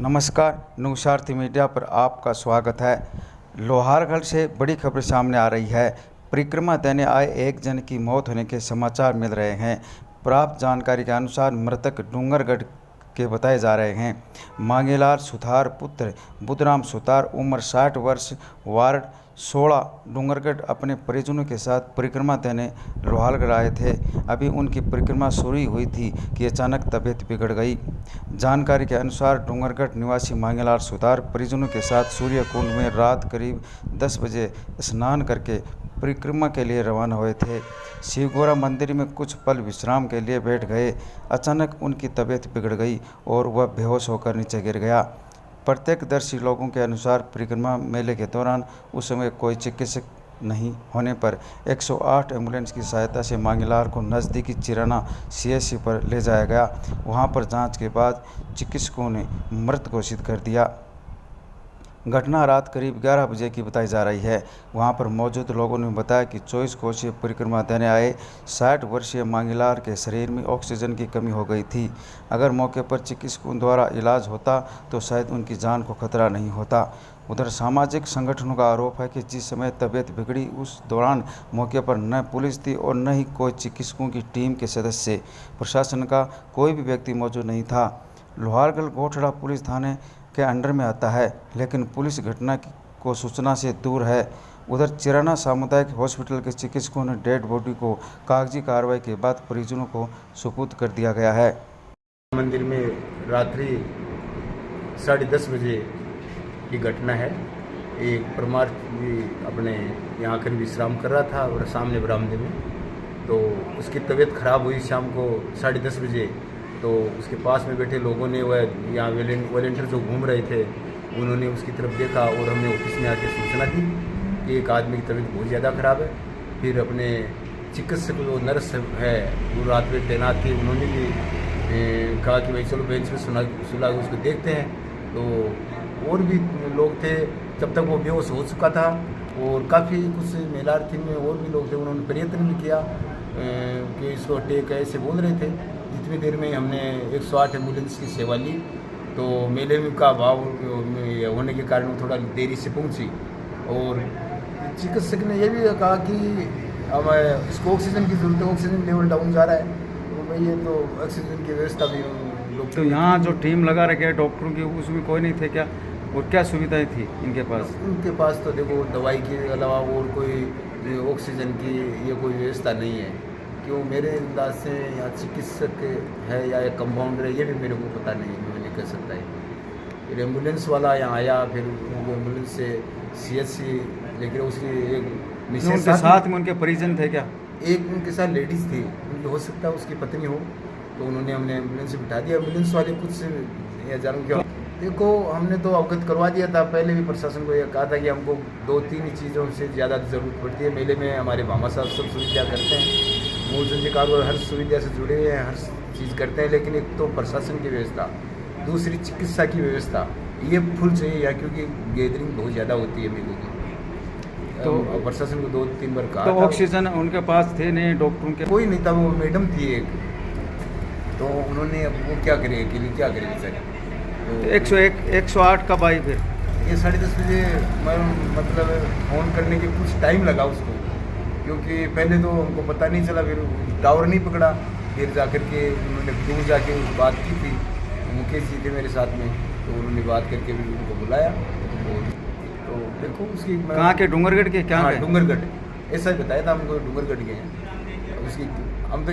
नमस्कार, न्यूज़ार्थी मीडिया पर आपका स्वागत है। लोहारगढ़ से बड़ी खबर सामने आ रही है। परिक्रमा देने आए एक जन की मौत होने के समाचार मिल रहे हैं। प्राप्त जानकारी के अनुसार मृतक डूंगरगढ़ के बताए जा रहे हैं। मांगेलाल सुथार पुत्र बुधराम सुथार, उम्र 60 वर्ष, वार्ड 16 डूंगरगढ़ अपने परिजनों के साथ परिक्रमा देने लोहारगढ़ आए थे। अभी उनकी परिक्रमा शुरू हुई थी कि अचानक तबीयत बिगड़ गई। जानकारी के अनुसार डूंगरगढ़ निवासी मांगेलाल सुथार परिजनों के साथ सूर्य कुंड में रात करीब 10 बजे स्नान करके परिक्रमा के लिए रवाना हुए थे। शिवगोरा मंदिर में कुछ पल विश्राम के लिए बैठ गए। अचानक उनकी तबीयत बिगड़ गई और वह बेहोश होकर नीचे गिर गया। प्रत्यक्षदर्शी लोगों के अनुसार परिक्रमा मेले के दौरान उस समय कोई चिकित्सक नहीं होने पर 108 एम्बुलेंस की सहायता से मांगेलाल को नज़दीकी चिराना CHC पर ले जाया गया। वहां पर जांच के बाद चिकित्सकों ने मृत घोषित कर दिया। घटना रात करीब 11 बजे की बताई जा रही है। वहां पर मौजूद लोगों ने बताया कि 24 कोसीय परिक्रमा देने आए 60 वर्षीय मांगेलाल के शरीर में ऑक्सीजन की कमी हो गई थी। अगर मौके पर चिकित्सकों द्वारा इलाज होता तो शायद उनकी जान को खतरा नहीं होता। उधर सामाजिक संगठनों का आरोप है कि जिस समय तबीयत बिगड़ी उस दौरान मौके पर न पुलिस थी और न ही कोई चिकित्सकों की टीम के सदस्य। प्रशासन का कोई भी व्यक्ति मौजूद नहीं था। लोहारगढ़ गोठड़ा पुलिस थाने के अंडर में आता है, लेकिन पुलिस घटना को सूचना से दूर है। उधर चिराना सामुदायिक हॉस्पिटल के चिकित्सकों ने डेड बॉडी को कागजी कार्रवाई के बाद परिजनों को सुपुर्द कर दिया गया है। मंदिर में रात्रि 10:30 बजे की घटना है। एक परमार्थी अपने यहाँ आकर विश्राम कर रहा था और सामने बरामदे में, तो उसकी तबीयत खराब हुई शाम को 10:30 बजे। तो उसके पास में बैठे लोगों ने, वह यहाँ वॉलंटियर जो घूम रहे थे, उन्होंने उसकी तरफ देखा और हमने ऑफिस में आके सूचना दी कि एक आदमी की तबीयत बहुत ज़्यादा ख़राब है। फिर अपने चिकित्सक जो नर्स है वो रात में तैनात थी, उन्होंने भी कहा कि भाई चलो बेंच पे सुला उसको देखते हैं। तो और भी लोग थे, जब तक वो बेहोश हो चुका था। और काफ़ी कुछ मेलार्थी में और भी लोग थे, उन्होंने प्रयत्न भी किया कि इसको टेक ऐसे बोल रहे थे। जितनी देर में हमने 108 एम्बुलेंस की सेवा ली, तो मेले में का भाव होने के कारण थोड़ा देरी से पहुंची। और चिकित्सक ने यह भी कहा कि हमें इसको ऑक्सीजन की ज़रूरत है, ऑक्सीजन लेवल डाउन जा रहा है। तो भाई ये तो ऑक्सीजन की व्यवस्था भी लोग। तो यहाँ जो टीम लगा रखे है डॉक्टरों की, उसमें कोई नहीं थे क्या? और क्या सुविधाएं थी इनके पास? उनके पास तो देखो दवाई के अलावा और कोई ऑक्सीजन की ये कोई व्यवस्था नहीं है। क्यों मेरे अंदाज से यहाँ चिकित्सक है या एक कंपाउंडर है, ये भी मेरे को पता नहीं, मैं नहीं कह सकता है। फिर एम्बुलेंस वाला यहाँ आया, फिर उनको एम्बुलेंस से CHC लेकर उसकी एक उनके साथ में उनके परिजन थे क्या? एक उनके साथ लेडीज़ थी, उनकी हो सकता है उसकी पत्नी हो, तो उन्होंने हमने एम्बुलेंस से बिठा दिया। एम्बुलेंस वाले कुछ या जानूँ क्या, देखो हमने तो अवगत करवा दिया था पहले भी, प्रशासन को यह कहा था कि हमको 2-3 चीज़ों से ज़्यादा ज़रूरत पड़ती है। मेले में हमारे भामा साहब सब सुविधा करते हैं, मूल संजीकार और हर सुविधा से जुड़े हुए हैं, हर चीज़ करते हैं। लेकिन एक तो प्रशासन की व्यवस्था, दूसरी चिकित्सा की व्यवस्था, ये फुल चाहिए यहाँ, क्योंकि गैदरिंग बहुत ज़्यादा होती है मेले की। तो प्रशासन को 2-3 बार कहा। तो ऑक्सीजन उनके पास थे नहीं, डॉक्टरों के कोई नहीं था, वो मैडम थी एक, तो उन्होंने अब वो क्या करे, अकेले क्या करे बेचारे। तो 108 कब आई फिर? ये 10:30 बजे मतलब फ़ोन करने के कुछ टाइम लगा उसको, क्योंकि पहले तो हमको पता नहीं चला, फिर टावर नहीं पकड़ा। फिर जाकर के उन्होंने दूर जाके बात की थी, मुकेश जी थे मेरे साथ में, तो उन्होंने बात करके भी उनको बुलाया। और तो देखो उसकी कहाँ के, डूंगरगढ़ के क्या? हाँ डूंगरगढ़, ऐसा ही बताया था हमको, डूंगरगढ़ के हैं उसकी। हम तो